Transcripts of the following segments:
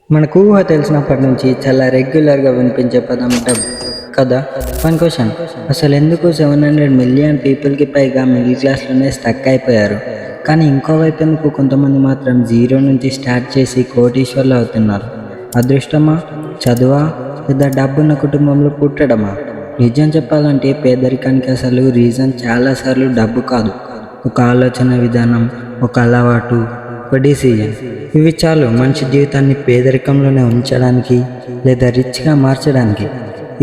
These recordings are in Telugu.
మనకు ఊహ తెలిసినప్పటి నుంచి చాలా రెగ్యులర్గా వినిపించే పదం డబ్ కదా. వన్ క్వశ్చన్, అసలు ఎందుకు 700 మిలియన్ పీపుల్కి పైగా మిడిల్ క్లాస్లోనే స్టక్ అయిపోయారు, కానీ ఇంకోవైపు ఎందుకు కొంతమంది మాత్రం జీరో నుంచి స్టార్ట్ చేసి కోటీశ్వర్లు అవుతున్నారు? అదృష్టమా, చదువా, లేదా డబ్బున్న కుటుంబంలో పుట్టడమా? నిజం చెప్పాలంటే పేదరికానికి అసలు రీజన్ చాలాసార్లు డబ్బు కాదు, ఒక ఆలోచన విధానం, ఒక అలవాటు, ఒక డిసిజన్. ఇవి చాలు మనిషి జీవితాన్ని పేదరికంలోనే ఉంచడానికి లేదా రిచ్గా మార్చడానికి.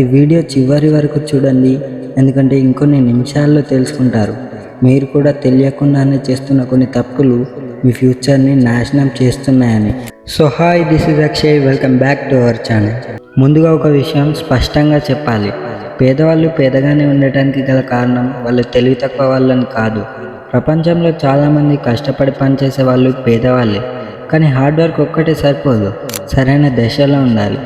ఈ వీడియో చివరి వరకు చూడండి, ఎందుకంటే ఇంకొన్ని నిమిషాల్లో తెలుసుకుంటారు మీరు కూడా తెలియకుండానే చేస్తున్న కొన్ని తప్పులు మీ ఫ్యూచర్ని నాశనం చేస్తున్నాయని. So hi, this is Akshay, welcome back to our channel. ముందుగా ఒక విషయం స్పష్టంగా చెప్పాలి, పేదవాళ్ళు పేదగానే ఉండటానికి గల కారణం వాళ్ళు తెలివి తక్కువ వాళ్ళని కాదు. ప్రపంచంలో చాలామంది కష్టపడి పనిచేసే వాళ్ళు పేదవాళ్ళే, కానీ హార్డ్ వర్క్ ఒక్కటే సరిపోదు, సరైన దశలో ఉండాలి.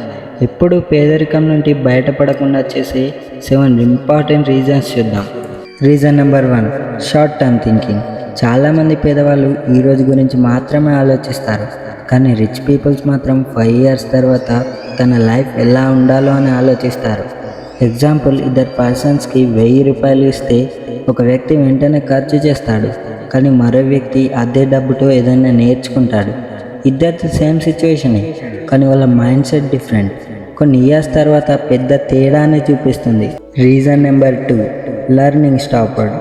ఎప్పుడు పేదరికం నుండి బయటపడకుండా చేసే 7 ఇంపార్టెంట్ రీజన్స్ చూద్దాం. Reason number 1, short term thinking. చాలామంది పేదవాళ్ళు ఈ రోజు గురించి మాత్రమే ఆలోచిస్తారు, కానీ రిచ్ పీపుల్స్ మాత్రం 5 years తర్వాత తన లైఫ్ ఎలా ఉండాలో అని ఆలోచిస్తారు. ఎగ్జాంపుల్, ఇద్దరు పర్సన్స్కి 1000 రూపాయలు ఇస్తే ఒక వ్యక్తి వెంటనే ఖర్చు చేస్తాడు, కానీ మరో వ్యక్తి అదే డబ్బుతో ఏదైనా నేర్చుకుంటాడు. ఇద్దరిది సేమ్ సిచ్యువేషనే, కానీ వాళ్ళ మైండ్ సెట్ డిఫరెంట్. కొన్ని ఇయర్స్ తర్వాత పెద్ద తేడానే చూపిస్తుంది. Reason number 2, learning stopped.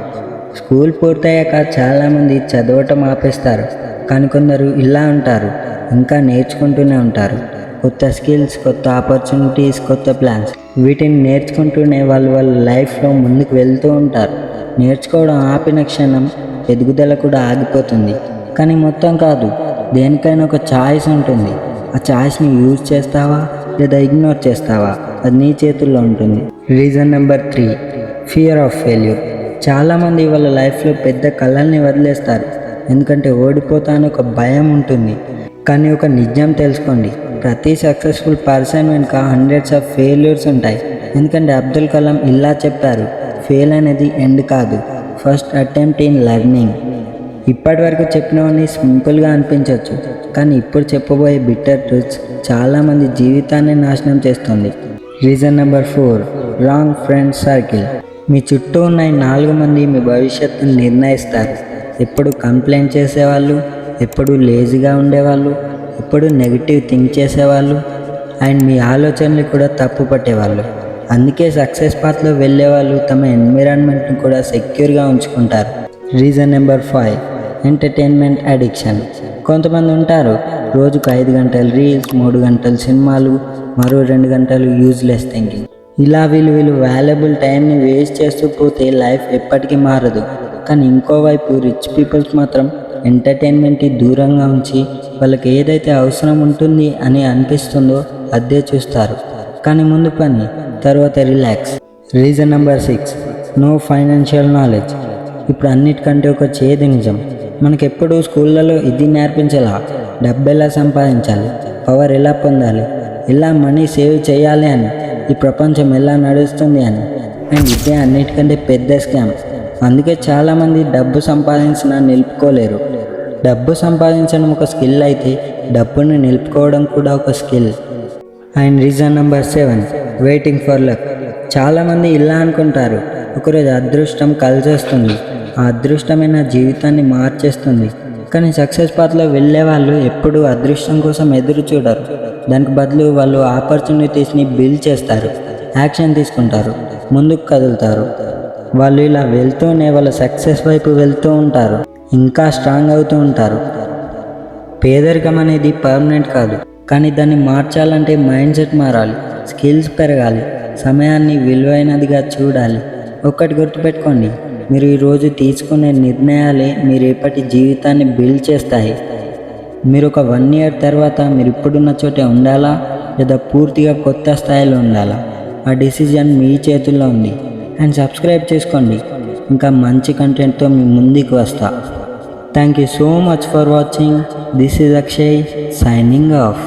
School పూర్తయ్యాక చాలామంది చదవటం ఆపేస్తారు, కానీ కొందరు ఇలా ఉంటారు, ఇంకా నేర్చుకుంటూనే ఉంటారు. కొత్త స్కిల్స్, కొత్త ఆపర్చునిటీస్, కొత్త ప్లాన్స్, వీటిని నేర్చుకుంటూనే వాళ్ళ లైఫ్లో ముందుకు వెళ్తూ ఉంటారు. నేర్చుకోవడం ఆపిన క్షణం ఎదుగుదల కూడా ఆగిపోతుంది. కానీ మొత్తం కాదు, దేనికైనా ఒక ఛాయిస్ ఉంటుంది. ఆ ఛాయిస్ని యూజ్ చేస్తావా లేదా ఇగ్నోర్ చేస్తావా, అది నీ చేతుల్లో ఉంటుంది. Reason number 3, fear of failure. చాలామంది వాళ్ళ లైఫ్లో పెద్ద కళల్ని వదిలేస్తారు, ఎందుకంటే ఓడిపోతాను ఒక భయం ఉంటుంది. కానీ ఒక నిజం తెలుసుకోండి, ప్రతి సక్సెస్ఫుల్ పర్సన్ వెనుక హండ్రెడ్స్ ఆఫ్ ఫెయిల్యూర్స్ ఉంటాయి. ఎందుకంటే అబ్దుల్ కలాం ఇలా చెప్పారు, ఫెయిల్ అనేది ఎండ్ కాదు, ఫస్ట్ అటెంప్ట్ ఇన్ లెర్నింగ్. ఇప్పటి వరకు చెప్పినవన్నీ సింపుల్గా అనిపించవచ్చు, కానీ ఇప్పుడు చెప్పబోయే బిట్టర్ ట్రూత్స్ చాలామంది జీవితాన్ని నాశనం చేస్తుంది. Reason number 4, wrong friend circle. మీ చుట్టూ ఉన్న 4 మంది మీ భవిష్యత్తును నిర్ణయిస్తారు. ఎప్పుడు కంప్లైంట్ చేసేవాళ్ళు, ఎప్పుడు లేజీగా ఉండేవాళ్ళు, ఎప్పుడు నెగిటివ్ థింక్ చేసేవాళ్ళు, అండ్ మీ ఆలోచనలు కూడా తప్పు పట్టేవాళ్ళు. అందుకే సక్సెస్ పాత్లో వెళ్ళేవాళ్ళు తమ ఎన్విరాన్మెంట్ని కూడా సెక్యూర్గా ఉంచుకుంటారు. Reason number 5, entertainment addiction. కొంతమంది ఉంటారు, రోజుకు 5 గంటలు రీల్స్, 3 గంటలు సినిమాలు, మరో 2 గంటలు యూజ్లెస్ థింకింగ్. ఇలా వీళ్ళు వాల్యుబుల్ టైంని వేస్ట్ చేస్తూ పోతే లైఫ్ ఎప్పటికీ మారదు. కానీ ఇంకోవైపు రిచ్ పీపుల్స్ మాత్రం ఎంటర్టైన్మెంట్కి దూరంగా ఉంచి వాళ్ళకి ఏదైతే అవసరం ఉంటుంది అని అనిపిస్తుందో అదే చూస్తారు, కానీ ముందు పని తర్వాత relax. Reason number 6, no financial knowledge. ఇప్పుడు అన్నిటికంటే ఒక చేదు నిజం, మనకెప్పుడు స్కూళ్ళలో ఇది నేర్పించాలా, డబ్బు ఎలా సంపాదించాలి, పవర్ ఎలా పొందాలి, ఎలా మనీ సేవ్ చేయాలి అని, ఈ ప్రపంచం ఎలా నడుస్తుంది అని. అండ్ ఇదే అన్నిటికంటే పెద్ద స్కామ్. అందుకే చాలామంది డబ్బు సంపాదించినా నిలుపుకోలేరు. డబ్బు సంపాదించడం ఒక స్కిల్ అయితే డబ్బుని నిలుపుకోవడం కూడా ఒక skill. And reason number 7, waiting for luck. చాలామంది ఇలా అనుకుంటారు, ఒకరోజు అదృష్టం కలిసి వస్తుంది, ఆ అదృష్టమే నా జీవితాన్ని మార్చేస్తుంది. కానీ సక్సెస్ పాత్లో వెళ్ళే వాళ్ళు ఎప్పుడూ అదృష్టం కోసం ఎదురు చూడరు, దానికి బదులు వాళ్ళు ఆపర్చునిటీస్ని బిల్డ్ చేస్తారు, యాక్షన్ తీసుకుంటారు, ముందుకు కదులుతారు. వాళ్ళు ఇలా వెళ్తూనే వాళ్ళ సక్సెస్ వైపు వెళ్తూ ఉంటారు, ఇంకా స్ట్రాంగ్ అవుతూ ఉంటారు. పేదరికం అనేది పర్మనెంట్ కాదు, కానీ దాన్ని మార్చాలంటే మైండ్ సెట్ మారాలి, స్కిల్స్ పెరగాలి, సమయాన్ని విలువైనదిగా చూడాలి. ఒక్కటి గుర్తుపెట్టుకోండి, మీరు ఈరోజు తీసుకునే నిర్ణయాలే మీ రేపటి జీవితాన్ని బిల్డ్ చేస్తాయి. మీరు ఒక 1 year తర్వాత మీరు ఇప్పుడున్న చోటే ఉండాలా లేదా పూర్తిగా కొత్త స్థాయిలో ఉండాలా, ఆ డిసిజన్ మీ చేతుల్లో ఉంది. అండ్ సబ్స్క్రైబ్ చేసుకోండి, ఇంకా మంచి కంటెంట్తో మీ ముందుకు వస్తా. Thank you so much for watching. This is Akshay, signing off.